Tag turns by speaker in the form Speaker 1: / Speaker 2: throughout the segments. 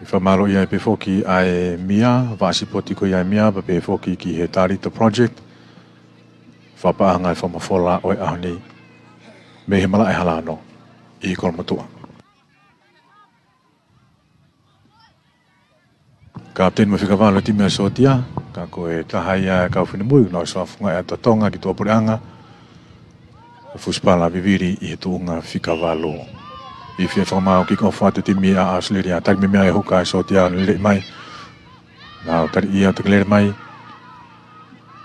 Speaker 1: Whamalo ia pe foki ai mia, whaasipoti ko ia mia, pe foki ki he Tarita Project. Whapaanga e whamafola o e ahoni, me he mala e halano, i kolmatua. Ka ten mo whikawalo ti mea sotia, ka koe tahaya ka whinemui, no swafunga e tatonga ki tua pureanga, fuspala viviri i he tuunga whikawalo. I whia whamao ki kawhatu ti mea asleria, tari me mea e huka e sotia le mai, nao tari ia te le mai,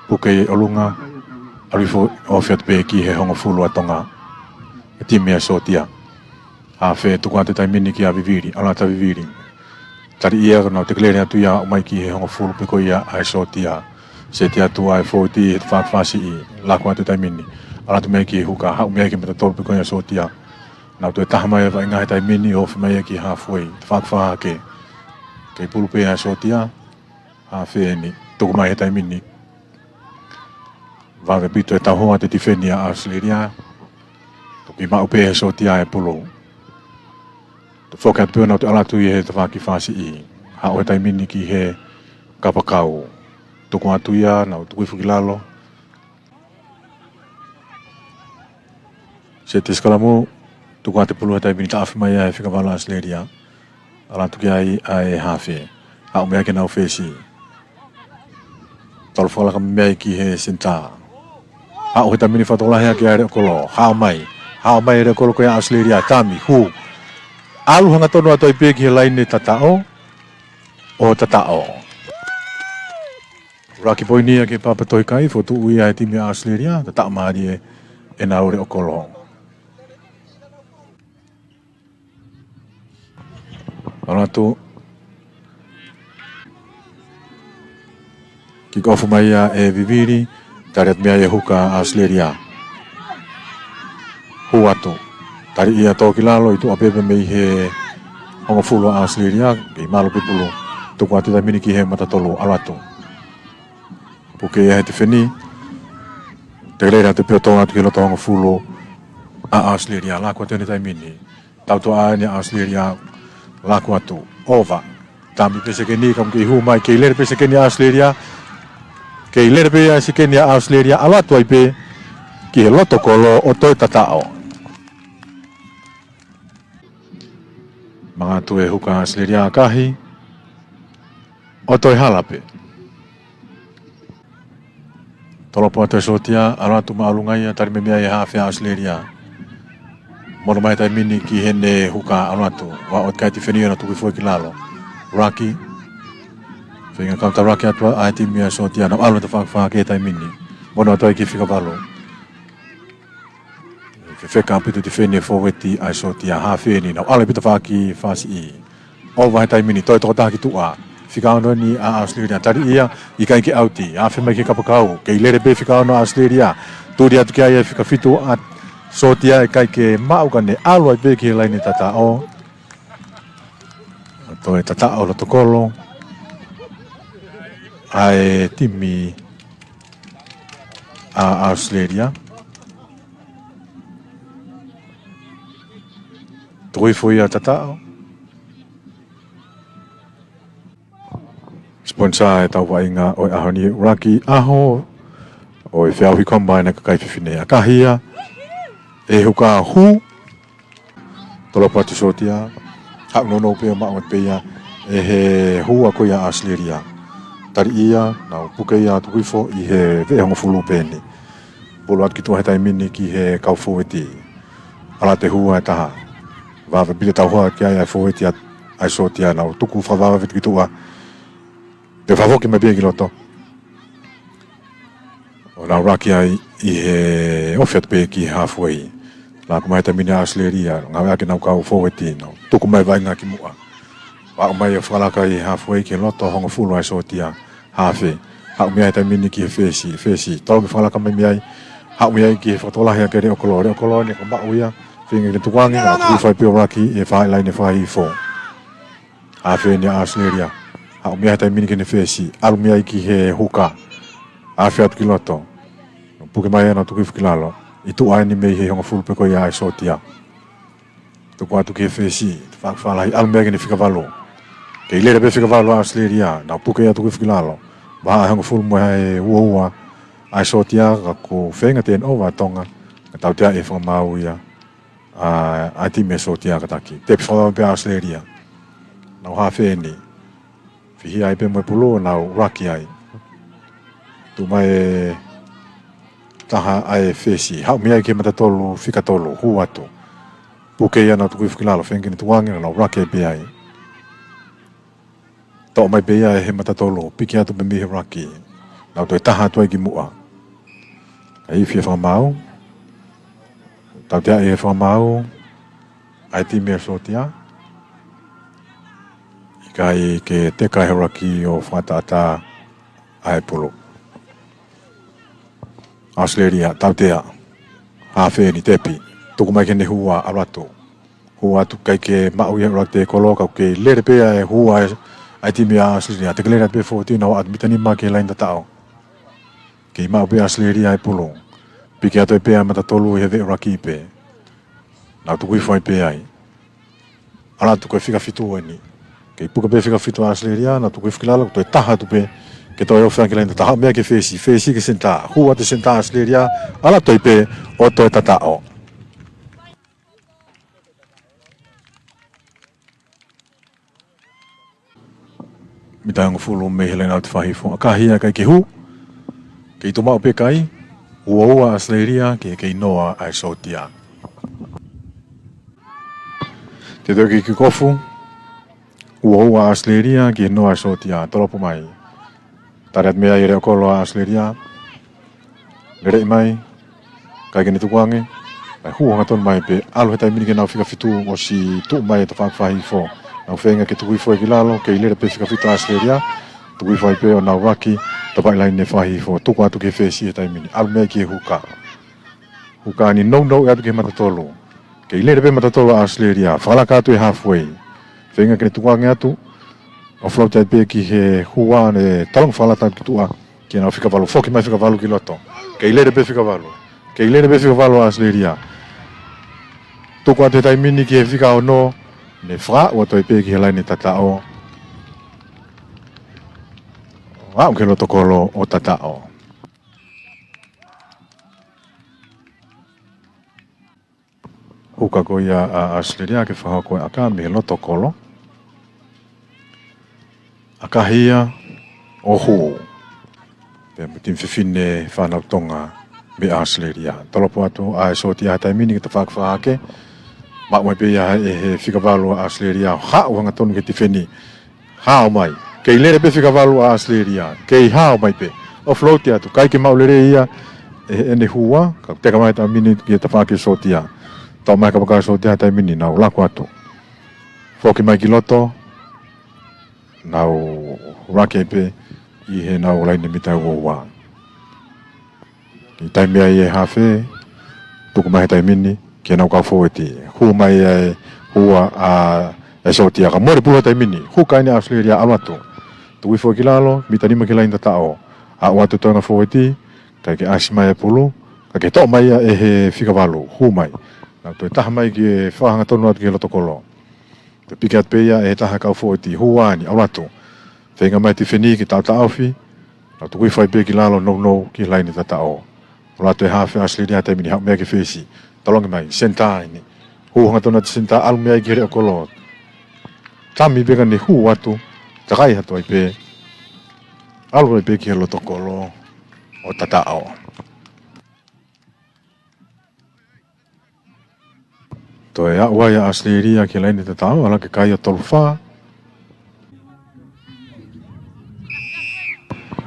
Speaker 1: puke e olunga, arifo o fiat pe ki he honga fulu atonga, e ti mea sotia. A whe tukuante tai mini ki a viviri, alata viviri. Tari ia nao te klere atu ia o mai ki he honga fulu pe ko ia ai sotia. Se te atu ai fōti e whawhasi i lakuante tai mini. Alata mea ki huka, hau mea ki mata tolu pe ko ia sotia. Nau tu e taha mai e vai ngai tai mini o whimai ki halfway, te whakawha ke. Kei pulu pe ai sotia, a wheeni, tuku mai he tai mini. Wawe pito e tau hoa te tifenia a Australia. Tuki mau pe ai sotia e pulu. Te whoka atu nau te alatu i he te whaki whasi i. Hao he tai mini ki he kapakau. Tuku atu ia, nau tuku i whukilalo. Se te skalamu, tuku ate pulu he tai mini ta awhimai e whikawala Australia. Alatu ki ai hawhi. Hao mea ke nau whesi. Tolu whalaka mea ki he senta. Hao he tai mini whatolahea ki aere okolo. Hao mai ere okolo ko ia Australia. Tami, hu. Alu hanga tono atoi peki he laine tatao. O tatao. Raki poinia ke papatoi kai fotu ui ai timi a Australia. Tatao maari e naure okolo. Alatu. Ki kofu mai e viviri. Tariat mea e huka Australia. Huatu. Tari ia toki lalo itu apepe mei he hongo fulu a Australia. Kei malu pipulu. Tuku ati tai mini ki he matatolu alatu. Puke ia he te wheni. Te reira te peo tonga tuki loto hongo fulu a Australia. Laku ati tai mini. Tautu aani a Australia. Laku atu. Ova. Tami pese ke ni kam ki humai. Kei lere pese ke ni Australia. Kei lere pese ke ni Australia. Alatu ai pe. Ki he loto kolo o toi tatao. Mga tu e huka Australia kahi. O toi halape. Tolopo atu e sotia. Alatu maalungai tari me mea e hawhia Australia. Mono mai tai mini ki hene huka alatu. Wa ot kai ti whenio na tuki fwoi ki lalo. Raki. Whenga kauta raki atua ai ti mea sotia. Na alu te whakawha ke tai mini. Mono atu ai ki whikawalo. Wheka pitu ti whene fōweti ai sotia ha wheni. Na alu pita whaki whasi i. O vai tai mini toi toko taki tua. Whikaono ni a Australia. Tari ia i kai ki auti. A whemai ki kapakau. Kei lere pe whikaono Australia. Turi atu ki ai e whikafitu at sotia e kai ke maukane alu ai pe ki he laini tatao. Toi tatao lo tokolo. Ai timi a Australia. Toi foi a tatao. Sponsor e tau wainga o ahoni Raki aho. O e whiauhi combine ka kai whiwhine a kahia. E huka hu. Tolopa tu sotia. Hak nono pia maungat pia. E he hua ko ia Australia. Tari ia. Nau puke ia tukuifo i he vehango fulu peni. Polo at kitua he tai mini ki he kau fōweti. Ala te hua e taha. Wawa bila tau hoa ki ai fōweti ai sotia. Nau tuku whawawa vitu kitua. Te whawoki mai bia ki loto. O nau raki ai i he ofiat pe ki halfway. Laku mai ta mini Australia. Ngawe ake nau kau fōweti. Tuku mai vai ngā ki mua. Wako mai e whalaka i halfway ki loto honga fulu ai sotia. Hawhi. Hau miai ta mini ki he whesi. Tolo ki whalaka mai miai. Hau miai ki he whatolahi ake reo kolo. Reo kolo ni ka mau ia. Whinga ki tukuangi. Ngā tuku whai pio raki e whai laine whai fō. Hawhi ni Australia. Hau miai ta mini ki he whesi. Alu miai ki he huka. Hawhi atu ki loto. Puke mai ana tuku whukilalo. I tu ai ni mei he honga fulu pe ko ia ai sotia. Tuku atu ki he whesi. Whakawhalahi alu mea ki ni whikawalo. ke ile be fika valo Australia na puke ya tu fikilalo ba hang full mo hai wo ai sotia ka ko fenga ten over tonga ka tau e fa mau ya a ti me sotia ka taki te fa be Australia na ha fe ni fi ai pe mo pulo na raki ai tu mai taha ai fesi ha mi ai ke mata tolu fika tolu huatu puke ya na tu fikilalo fenga ni tuangi na raki be ai to mai be ai he mata tolu piki atu be mi raki na to taha tu ai ki mua ai fi fa mau tau te e fa mau ai ti me sotia kai ke te kai raki o fatata ai polo Australia tau te ha fe ni tepi tuku mai ke ne hua arato hua tu kai ke mau ia rate kolo ka ke le pe ai hua ai ti me Australia te le pe 14 na admitani ma ke lain tatao ke mau pe Australia ai polo piki ato e pea mata tolu he ve raki pe na tu kui foi pe ai ala tu ko fika fitu ni ke puka pe fika fitu Australia na tu ko fikilalo to taha tu pe ke to yo frank lenda taha me ke fesi ke senta huwa te senta Australia ala to pe o to tata o mitang fulu me helena tu fahi fo ka hia kai ke hu ke to ma pe kai ua Australia ke noa ai sotia te doki ki kofu ua Australia ke noa sotia tolopo mai tarat mea ire kolo Australia lere mai kai ke ni tuangi ai hu ngaton mai pe alo hetai mini ke na fika fitu o si tu mai to fa fahi fo na fenga ke tu foi kilalo ke ile pe fika fitu Australia tu foi pe o na raki tapai lain ne fahi fo tu kwa tu ke fesi hetai mini al me ke huka ni no ya tu ke mata tolo ke ile pe mata tolo Australia fala ka tu halfway fenga ke tu kwa tu o float pe ki he huwa ne talong fala ta tu a ke na fika valo foki mai fika valo ki loto ke ile pe fika valo Australia tu kwa te tai mini ke fika o no ne fra o to pe ki lain ne tata o ke lo tokolo o tatao. Huka ko ia a Australia ke whaha koe aka me lo tokolo. Aka hia o hu. Pe mutim whiwhine whanau tonga me Australia. Tolopo atu a soti a tai mini ki ta whaha ke. Ma mai pe ia e whikawalo a Australia. Ha o hanga tonu ke ti wheni. Ha o mai. Kei lere pe fika valu a Australia, kei hao mai pe. O floatia tu, kai ke maulere ia ene hua, ka teka mai ta mini ki ta whake sotia. Tau mai ka paka sotia ta mini nau lako atu. Foki mai ki loto, nau rake pe, i he nau laine mitai ua. Ki tai mea i e hawhe, tuku mai tai mini, ki nau kau fōeti. Hua mai e hua a sotia, ka mori puha tai mini, huka ine Australia alatu. Tu fo kilalo mita ni makila inda tao a watu tonga fo kai ke asima e pulu ka ke to mai e he fika valu hu mai na to ta mai ke fa hanga tonu at ke lotokolo te pikat pe ya e ta ka fo huani a watu fenga mai ti feni ki ta ofi na tu fo pe kilalo no ki laini ta tao la to ha fa asli dia te mini ha me ke fesi tolong mai senta ini hu hanga tonu senta al me ke re kolo tami be ni hu watu takai hatu ai pe algo ai pe ki lo tokolo o tatao to ya wa ya Australia ki lain tatao ala ke kai tolfa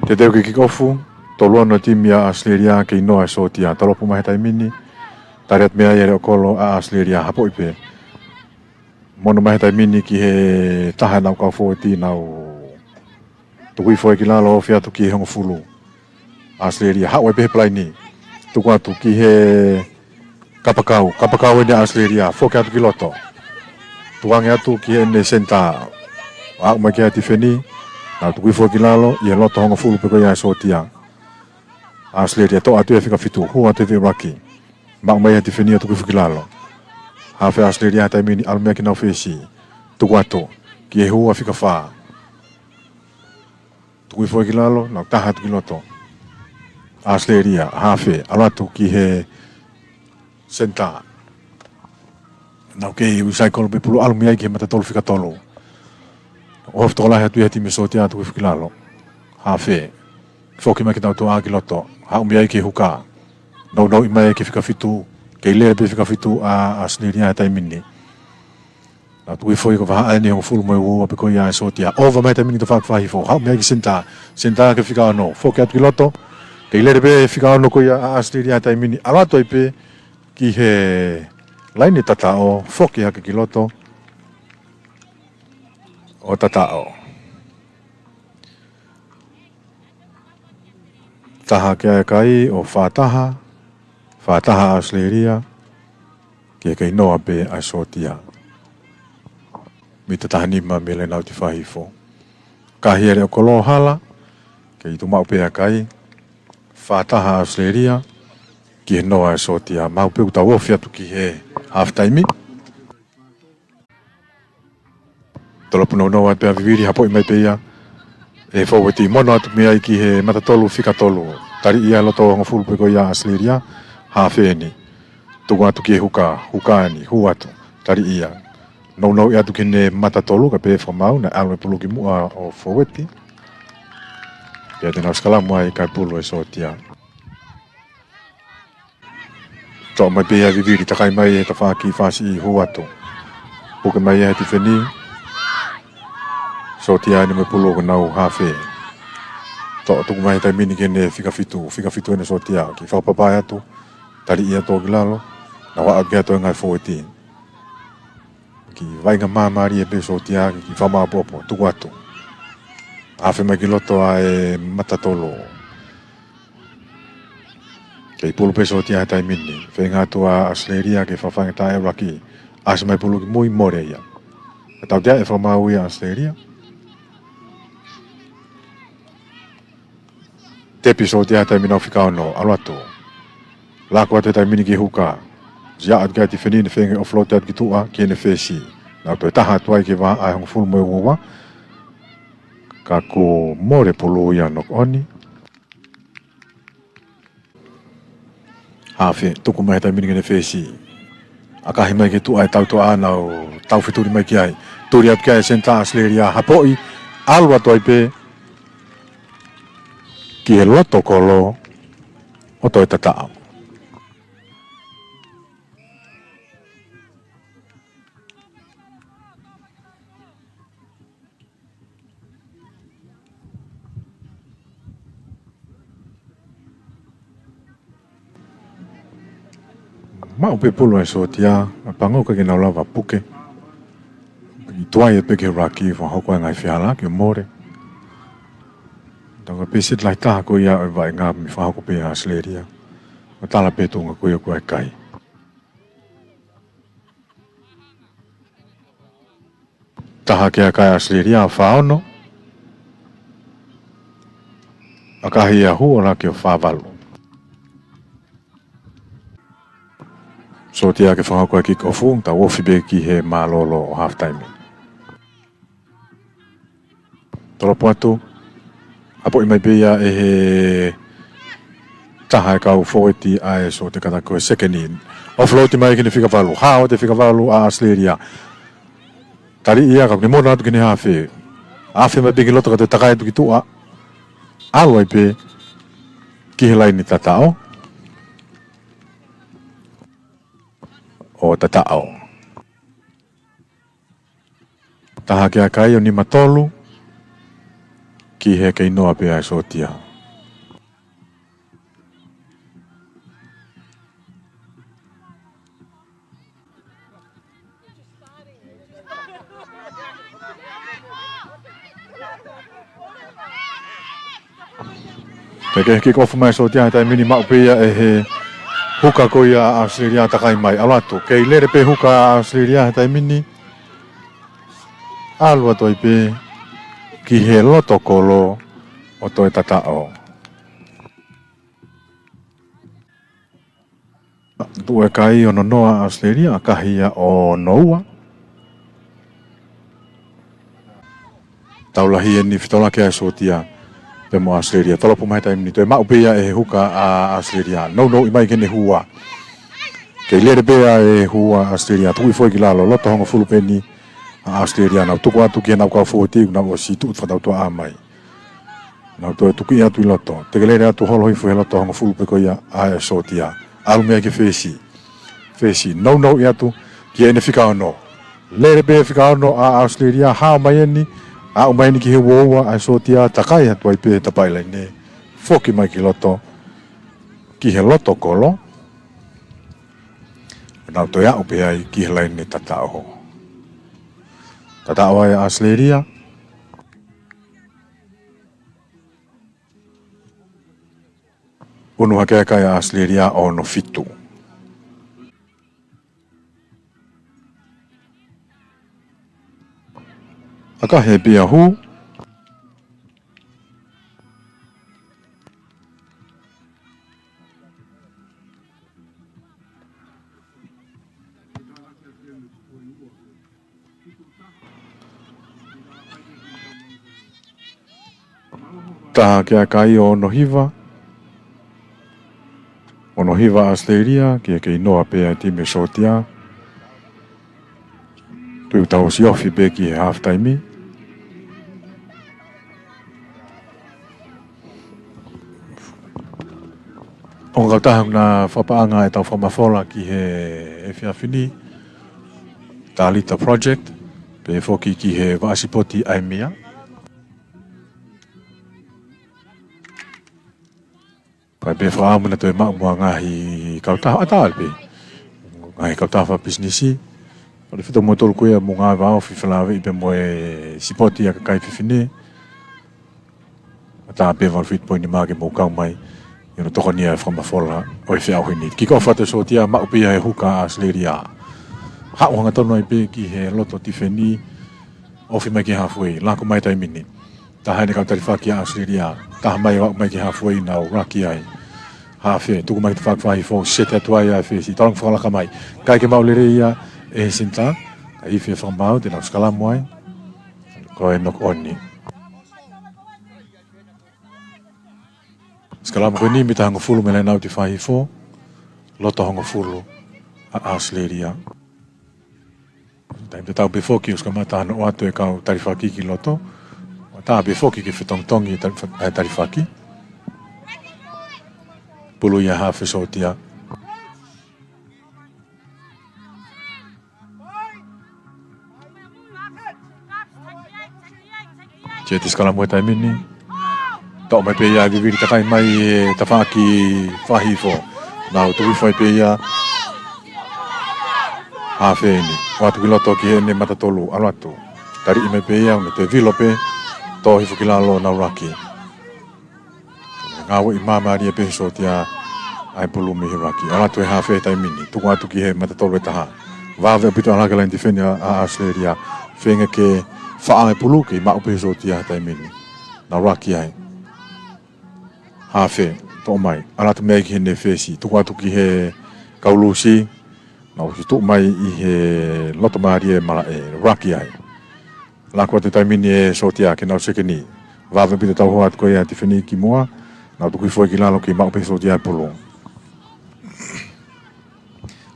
Speaker 1: te teu ki kofu tolo no tim ya Australia ki no asotia tolo puma hetai mini taret mea ya kolo a Australia hapo ipe mono mai tai mini ki he taha nau ka fōti nau tukui foi ki lalo fia tu ki hongo fulu Australia ha wai pe plai ni tuku atu ki he kapakau ni Australia foki atu ki loto tuange atu ki he ne senta wa mai ki ati feni nau tukui foi ki lalo i he loto hongo fulu pe ko ia sotia Australia to atu e fika fitu hu atu te raki mak mai ati feni atu ki lalo Hafe Australia tai mini almea ki nau fesi. Tuku ato, ki e hua fika whaa. Tukui foi ki lalo, nau taha tu ki loto. Australia, hafe, alatu ki he senta. Nau kei usai kolo pe pulu alu miai ki he matatolu fika tolu. Of tola hatu hati me sotia tukui foi ki lalo. Hafe. Foki mai ki tau toa ki loto. Hau miai ki huka. Nau imai ki fika fitu. Kei lere pe fika fitu a Australia he taimini. Nau tukui foi ko vaha aini hongo fulu mo ua pe ko ia e sotia. Ova mai taimini to whakawhahi fo. Hau miai ki senta. Senta ke fika ano. Foki atu ki loto. Kei lere pe fika ano ko ia a Australia he taimini. Alato i pe ki he laini tatao. Foki hake ki loto. O tatao. Taha kia kai o whātaha. Whātaha Australia. Kia kei noa pe a sotia. Mita taha nima me le nau ti whahifo. Kahi ere o kolo hala. Kei tu mau pe a kai. Whātaha Australia. Ki he noa a sotia. Mau pe uta wofi atu ki he half time. Tolopuno noa pe a viviri hapo i mai pe ia. E fawati mono atu mea ki he matatolu fika tolu. Tari ia loto hongo fulu pe ko ia Australia. Hafeni. Tuku atu ki he hukani, huatu. Tari ia. Nau ia atu ki ne matatolu ka pe whamau na alwe pulu ki mua o fawati. Ia te nau skala mua i kai pulu e sotia. Tau mai pe ia viviri takai mai e ka whaki whasi i huatu. Puke mai e ti wheni. Sotia ni me pulu ko nau hafe. Tau tuku mai tai mini kene fika fitu ene sotia. Ki whapapai atu. Tari ia tō ki lalo. Na wa atu kia tō ngai fōti. Ki vainga mamari e pe sotia ki whama popo. Tuku atu. Hafe mai ki loto a e matatolo. Kei pulu pe sotia e tai mini. Whenga atu a Australia ke whawhanga tae raki. Asa mai pulu ki mui more ia. E tau tia e whama ui a Australia. Te episode ya taimina fika no alwatu. Lako ate taimini ki huka. Zia at gati fenini fenge o float at kitua ki ne fesi. Na to taha tuai ki va ai hong full mo wa. Ka ko more polo ya nok oni. Hafe tuku mai taimini ki ne fesi. Aka himai ki tu ai tau to ana o tau fituri mai ki ai. Turi at kai senta Australia hapoi alwatu ai pe ki he loto kolo o toi tatao. Mau pe pulu e sotia, pango ka ki nau lava puke. I tuai e pe ke raki fa hoko e ngai fiala ki o more. Tanga pesit lai taha ko ia e vai ngā mi whahako pe a Australia. O tala pe tunga ko ia ko e kai. Taha ke a kai Australia a whaono. A kahi a huora ki o whawalo. So tia ke whahako e kick ofu, ta wofi be ki he malolo o half time. Tolopo atu. Apo i mai pia e he taha e kau fōeti a e so te katako e second in. Offload mai kini fika walu. Hao te fika walu a Australia. Tari ia ka kini mona atu kini hafe. Hafe mai piki loto ka te takai atu ki tua. Alu ai pe ki he laini tatao. O tatao. Taha kia kai o ni matolu. Ki he kei noa pe ai sotia. Te kick off mai sotia tai mini mau pe ia e he huka ko ia Australia takai mai alatu. Kei lere pe huka Australia tai mini. Alua toi pe ki he loto kolo o toi tatao. Tu e kai o no noa Australia a kahia o noua. Taulahi e ni fitola ke ai sotia. pe mo Australia tolo po mai time ni to ma upea e huka a Australia no imai kene hua ke le be e hua Australia tu foi ki lalo lo to hongo fulu pe ni a Australia na tu kwa tu ke na kwa foti na o si tu fa to a mai na to tu ki atu loto te ke le atu holo i fu lo to hongo fulu pe ko ia a sotia alu me ke fesi no ia tu ki ene fika no le be fika no a Australia ha mai ni a o mai ni ki he woa a sotia takai atu ai pe tapai lai ne foki mai ki loto ki he loto kolo na to ya o pe ai ki he lai ne tatao tatao ai Australia unu hake kai Australia o no fitu aka he pia hu taha ke kai o no hiva Australia ke inoa pe ai time sotia tu tau si ofi pe ki half time o ga taha na whapaanga e tau whamafola ki he whiawhini Talita project pe foki ki he Vasipoti Aimea pai pe whaamuna to e maumua ngahi kautaha atal pe ngahi kautaha businessi o le whita mo tolu koe mo ngā wao whiwhalawe i pe mo e sipoti a kakai whiwhine ata pe wal whit poini maage mo kau mai ino toko nia e whamafola o e whiau hini kiko whate so tia maupia e huka a Sleria hao hanga tono i pe ki he loto tifeni ofi mai ki halfway lako mai tai mini ta haine kau tarifaki a Sleria ta mai wau mai ki halfway na o raki ai hafe tuku mai te whakwahi fo sete atuai a fe si talang whakalaka mai kai ke maulere ia e sinta ka i fe whamau te nau skalamu ai ko e nok onni skalamu ko ni mi ta hango fulu me le nau te whahi fo loto hango fulu a Sleria taim te tau befoki os ka mata hano atu e kau tarifaki ki loto ta befoki ki whetongtongi e tarifaki pulu ia hafe sotia Tia te skalamu e taimini tau mai pe ia viviri takai mai e tawhaki whahifo nau tuwi whai pe ia hafe ni watu ki loto ki he ne matatolu alatu tari i mai pe ia me te vilo pe to hifu ki lalo nau raki ngawe i mamari e pe sotia ai pulu me he raki alatu e hafe taimini tuku atu ki he matatolu e taha vave pito alaka lain tifeni a Sleria whenga ke whaangai pulu ki mau pe sotia taimini nau raki ai hafe to mai alatu mea ki he ne fesi tuku atu ki he kaulusi nau si tu mai i he loto maari e mara e raki ai lako atu taimini e sotia ke nau sekeni vave pito tau hoa atu koe a tifeni ki mua nau tuku i foi ki lalo ki mau pe sotia pulu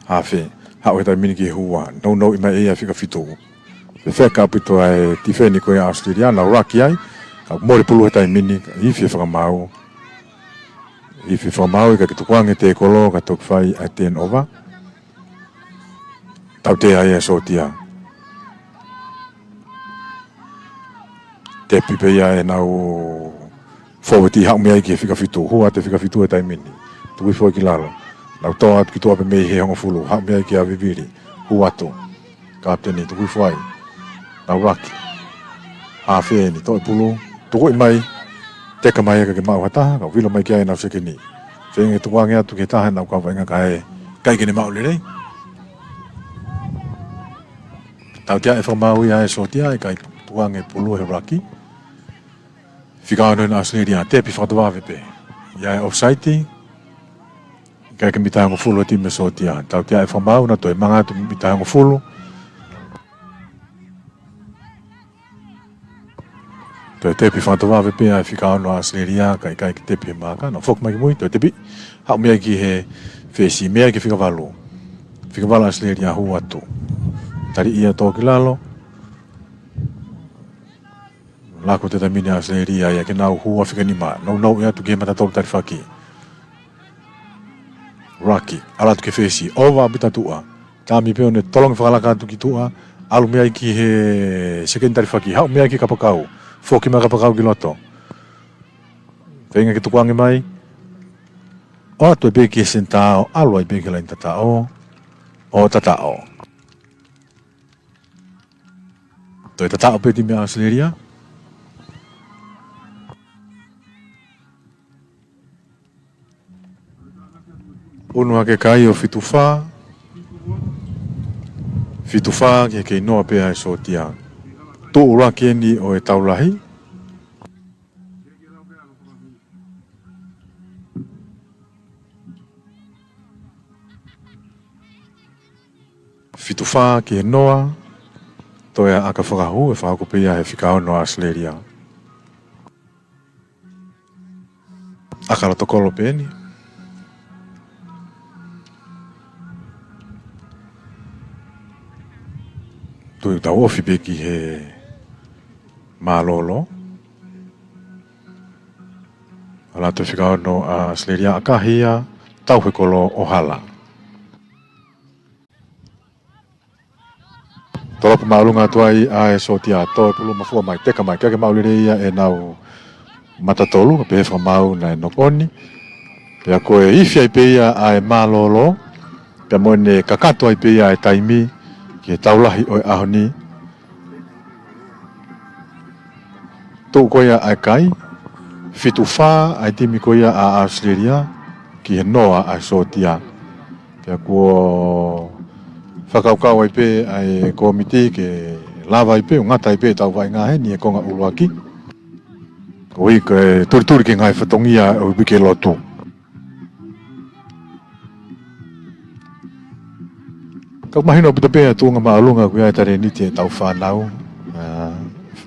Speaker 1: hafe hao e taimini ki hua no i mai e a fika fitu pe wheka pito ai tifeni koe a Australia nau raki ai ka mori pulu e taimini i fi whakamau i fi whakamau i ka kitukuange te kolo ka tok whai a ten over tau te ai e sotia te pipe ia e nau foweti hao mea i ki fika fitu hua te fika fitu e taimini tui foi ki lalo nau toa atu ki toa pe mei he hongo fulu hao mea i ki a viviri hua tu kapteni tui foi nau raki hafe ni toi pulu tuku i mai teka mai eka ke mau hataha kau vilo mai ki ai nau sekeni whenga tukuange atu ke taha nau kau whainga kai kene mau lirei tau tia e whamau ia e sotia e kai tukuange pulu he raki whikao no na Australia te pi whakatawawe pe ia e offsite kai ke mitahango fulu e time sotia tau tia e whamau na toi manga atu mitahango fulu pe te pi whantawa pe ai whika ono Australia kai ki te pi maka no fok mai mui te pi hau mea ki he whesi mea ki whikawalo Australia hu atu tari ia tō ki lalo lako te tamini Australia ia ke nau hua whika ni maa nau ia tu ke mata tō tari whaki Rocky ala tu ke whesi ova bita tua tami peo ne tolong whakalaka tu ki tua alu mea ki he secondary whaki hau mea ki kapakau foki mea kapakau ki loto whenga ki tukuangi mai o atu e beki e sentao alu ai beki lain tatao o tatao to e tatao peti mea Australia unu hake kai o fitufa ki ke noa pea e sotia tu ura keni o e taulahi fitufa ki e noa to e aka whakahu e whakako pea e whikao no Australia aka rato kolo peni tui tau ofi beki he malolo ala tu whikao no Australia akahia tau he kolo ohala tolopu maulunga tuai a e sotia to pulu mafua mai teka mai kake maulire ia e nau matatolu pe fa mau na nokoni pe ko e ifi ai pe ia a e malolo pe mo ne kakato ai pe ia e taimi ki taulahi o ahoni to ko ia ai kai fitufa ai timi ko ia a Australia ki noa a sotia pe ko whakaukau ai pe ai komiti ke lava ai pe ngata ai pe tau vai ngā he ni e konga uluaki ko i ke turi ke ngai whatongia o bike lotu kau mahino pita pe tuunga maalunga kuia e tare niti e tau whanau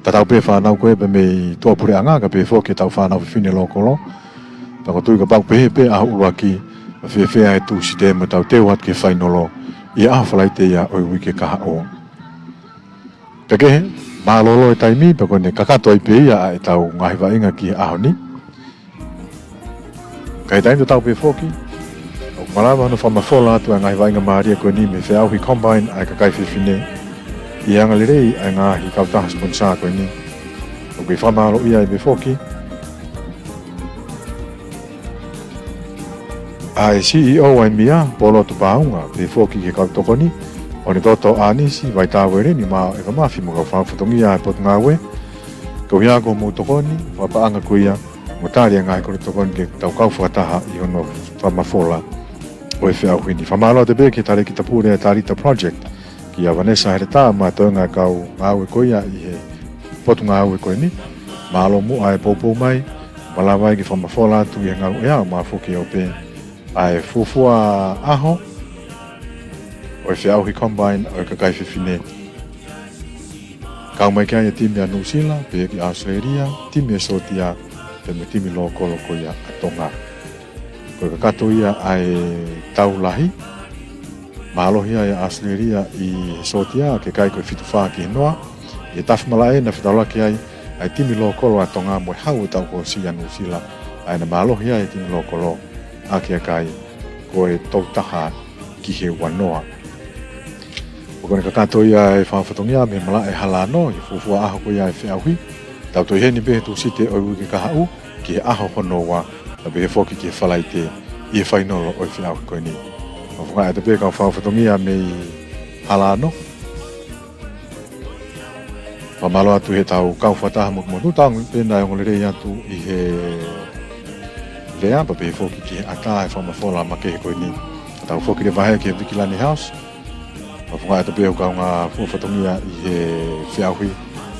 Speaker 1: tatau pe whanau koe pe mei tua pure anga ka pe whoke tau whanau whiwhine lokolo tako tui ka pau pe ahu uluaki whewhea e tu si te mo tau teo hat ke whainolo ia aha whalaite ia oi wike kaha o. Peke, malolo e taimi, peko ne kakato ai pe ia e tau ngahi wainga ki ahoni. Kai taimi tau pe whoki, o malawa no whamawhola atu a ngahi wainga maaria koe ni me whiauhi combine ai kakai whiwhine. I anga lirei ai ngahi kautaha sponsor koe ni. O kui whamalo ia e pe whoki. Ai CEO ai mia polo tu paunga pe foki ke kau tokoni o ne toto anisi vai tawere ni ma e ma fi mo ka fa fotongi ai pot ngawe ko ya ko mo tokoni wa pa anga kuia mo tari nga ko tokoni ke tau kau fataha I ono fa mafola o e fa kwini fa malo de be ke tare ki tapure tari ta project ki a Vanessa hereta ma to nga kau ngawe kuia I he pot ngawe ko ni malo mo ai popo mai wala vai ki fa mafola tu ya nga ya ma foki o pe ai fufua aho o e whiauhi combine o e kakai whiwhine kau mai kia ia timi a New Zealand pe ki Australia timi e sotia pe me timi lo kolo ko ia a tonga ko e kakato ia ai taulahi mahalohi ia Australia I sotia ke kai ko e whituwha ki noa e tawhimala e na whitaulaki ai timi lo kolo a tonga mo e hau tau ko si a New Zealand ai na mahalohi ia timi lo kolo Akia kai ko e tautaha ki he wanoa. O kone kakato ia e whawhatongia me mala e halano I fufua aho ko ia e whiauhi. Tau toi heni behe tu site o wiki kahau ki he aho honoa na behe whoki ki he whalaite I e whainolo o e whiauhi koe ni. O whunga e te behe kau whawhatongia me halano. Whamalo atu he tau kau whataha mokumotu tau pena e ngolere atu I he Lea pa pe foki ki ata e whamafola ma ke koe ni. Tau foki le wahe ke Vikilani House. Ma whunga e te peo kau ngā fuafatongia I he whiauhi.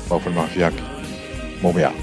Speaker 1: Pau whanau whiaki. Mō mea.